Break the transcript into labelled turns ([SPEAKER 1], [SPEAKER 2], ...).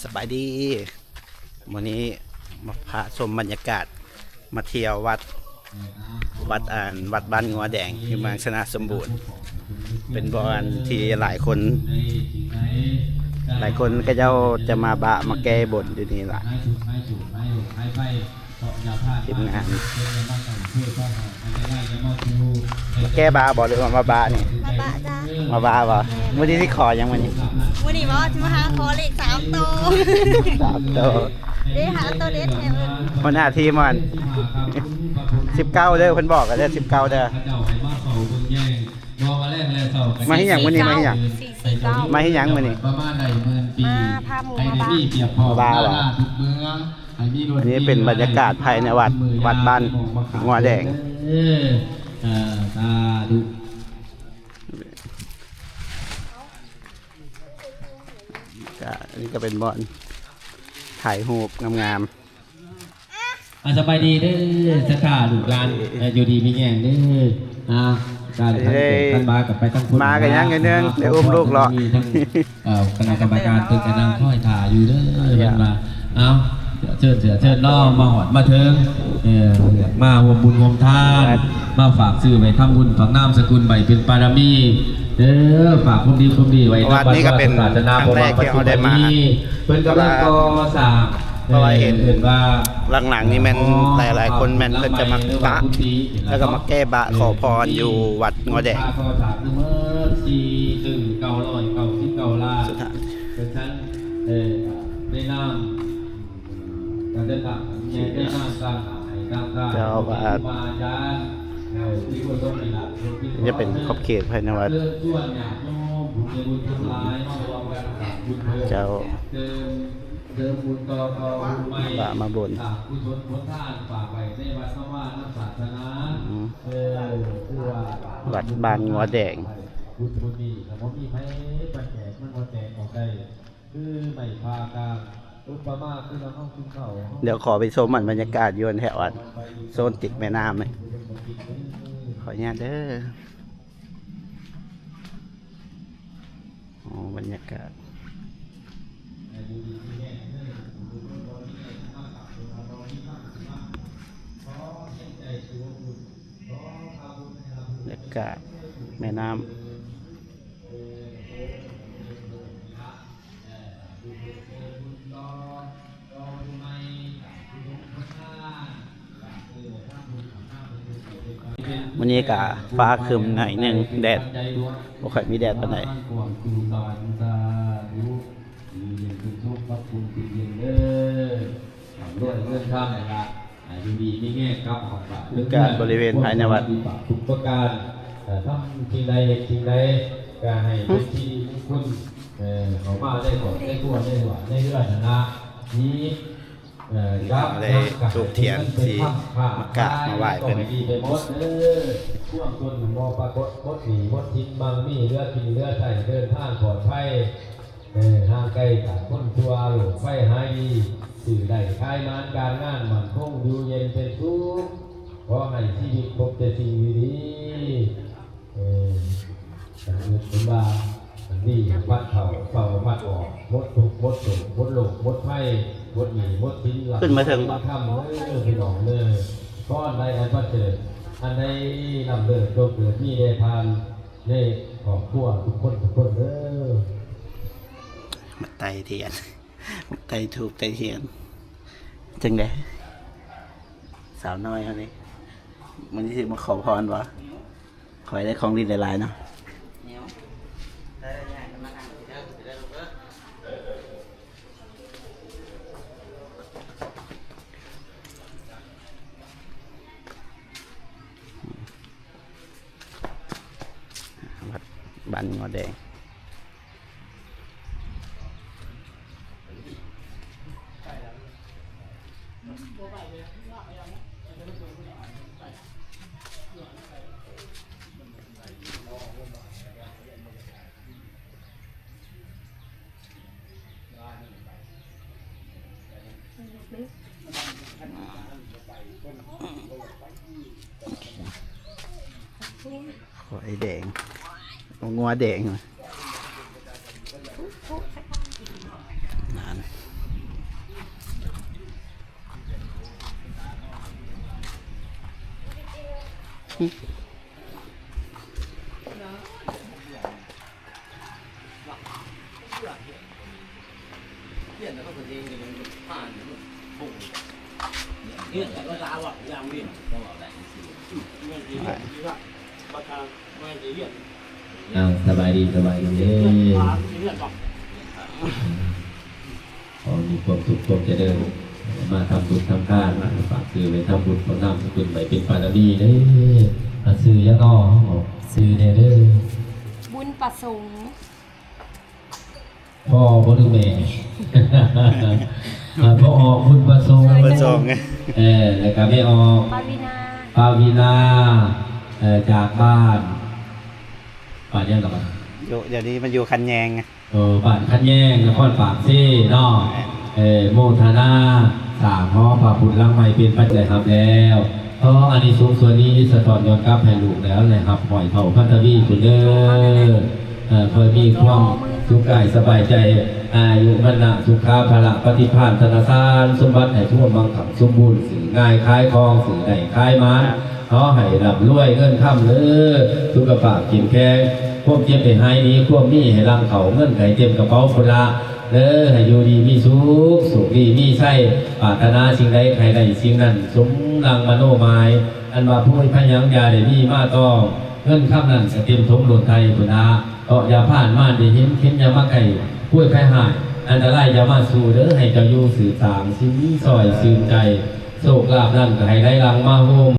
[SPEAKER 1] สบายดีวันนี้มาพาชมบรรยากาศมาเที่ยววัดบ้านงัวแดงที่เมืองชนะสมบูรณ์เป็นบ่อนที่หลายคนก็จะมามาแก้บนอยู่นี่ล่ะทีมงานมาแก้บาบอกหรือว่ามาบานี่
[SPEAKER 2] มาบะจ้า
[SPEAKER 1] มาบาบ่เมื่อที่ขอยังวันนี้
[SPEAKER 2] วันนี้บอกจะมาหาขอเลข3 ตัวได้หาตัวเด็ดแถว
[SPEAKER 1] คนหน้าทีมัน19เด้อเพิ่นบอกกันเด้อ19เด้อมาให้หยังมื้อนี้มาให้หยังมาให้หยังมื้อนี้
[SPEAKER 2] มาพาหมูมา
[SPEAKER 1] บาบ่อันนี้เป็นบรรยากาศภายในวัดบ้านงัวแดง
[SPEAKER 3] ตาดุ
[SPEAKER 1] อันนี้ก็เป็นบ่อนถ่ายรูปงาม
[SPEAKER 3] สบายดีเด้อสถาลูกหลานอยู่ดีมีแง่งเด้อการท่านมากับไปทั้งคน
[SPEAKER 1] มากันยังไงเนื่องเดี๋ยวอุ้มลูกรอ
[SPEAKER 3] คณะกรรมการตึกกำลังค่อยถ่ายอยู่เด้อมาเอาเชิญน้องมาหอดมาเถิงมาห่วมบุญห่วมทานมาฝากซื้อไว้ทำบุญฝังน้ำสกุลใบเป็นปารามีฝากความดีไว้
[SPEAKER 1] วัดนี้ก็เป็นครั้งแรกที่เขาได้มา
[SPEAKER 3] เป็นกำลังก่อสร้าง
[SPEAKER 1] เพราะว่าเห็นว่าหลังๆนี้มันหลายคนมันก็จะมาบะแล้วก็มาแก้บะขอพรอยู่วัดงัวแดงสุดท้ายเจ้าบาทจะเป็นขอบเขตภายในวัดเจ้าบะมาบนวัดบ้านงัวแดงเดี๋ยวขอไปชมบรรยากาศยวนแถววัดโซนติดแม่น้ำเลยขออนุญาตเด้อบรรยากาศบรรยากาศแม่น้ำวันนี้กะฟ้าครึมหน่อยหนึ่งแดดโอเคมีแดดปานใดการบริเวณภายในวัด
[SPEAKER 3] ทุกประการทำสิ่งใดก็ให้เป็นที่คุณเขามาได้ก่อนได้ทั่วได้หวานได้เรื่อยนะนี้
[SPEAKER 1] ได้ทูบเทียนที่มากราบมาไหว้เป็น
[SPEAKER 3] ช่วงต้นมอปรากฏมดหนีมดทิ้งบางมีเลือดกินเลือดใส่เดินทางปลอดภัยห่างไกลจากคนตัวหลงไฟหายดีสื่อใดคลายมานการงานมันคงอยู่เย็นเป็นทุกข์เพราะให้ชีวิตพบแต่สิ่งดีเป็นบาดีพัดเผาพัดออกมดทุกมดสุกมดหลงมดไฟมดหนีมดทิ้งหลัง
[SPEAKER 1] ขึ้นมาถึง
[SPEAKER 3] ค่ำพี่น้องเลยก้อนใดอันประเสริฐอันใดนำเลิศโลกเกิดมีได้ทานในขอบขั้วทุกคน
[SPEAKER 1] มาไต่เทียนไต่ถูกไต่เทียนจึงได้สาวน้อยคนนี้มันที่มาขอพรวะขอให้ได้ของดีหลายๆเนาะบ้านงัวแดงขอไอ้แดงงัวแดงนาน
[SPEAKER 3] สบายดีสบายดีเด้ขอมีความสุขความเจริญมาทำบุญทำทานมาฝากซื้อไปทำบุญผลนำบุญไปเป็นปาราดีเด้ซื้อยะน้อซื้อเด้อ
[SPEAKER 2] บุญประสงค์
[SPEAKER 3] พ่อบ่ดูแม่ พ่อออกบุญประสงค์
[SPEAKER 1] ประสงค์ไง
[SPEAKER 3] แล้วก็ไม่ออก
[SPEAKER 2] ปาวินา
[SPEAKER 3] ปาวีนาจากบ้านยังกับ
[SPEAKER 1] อยู่เดี๋ยวนี้มันอยู่คันแยงไง
[SPEAKER 3] บ้านคันแย่งนครปากซี่เนาะโมทนาสามห้อพระพุทธลังไม่เป็นปัจจัยครับแล้วเพราะอันนี้สูงส่วนนี้สะท้อนย้อนกลับให้ลูกแล้วนะครับปล่อยเผาพันธวีคุณเด้อเพื่อมีความสุขกายสบายใจอายุมณะสุขาภละปฏิภาณธนาสารสมบัติให้ทั่วบางขังสมบูรณ์สื่อง่ายคล้ายคลองสื่อใดคล้ายมันเขาให้ดับรวยเงินข้ามเลยสุขภาพกินแข็งพวกเจ็บไปหายนี้พวกนี้ให้รังเขาเงินไก่เต็มกระเป๋าคนละให้อยู่ดีมีสุขสุขดีมีใช่ปรารถนาสิ่งใดใครใดสิ่งนั้นสมดังมโนหมายอันว่าผู้พยังยาได้มีมาต้องเงินข้ามนั้นเต็มทงหล่นไทยคุณอาก็อย่าผ่านม่านได้เห็นอย่ามาไก่ผู้ใครหายอันตรายอย่ามาสู่เด้อให้เจ้าอยู่สื่อสารสิ่งซอยซื่นใจโศกลาบนั่นก็ให้ได้รังมาโฮม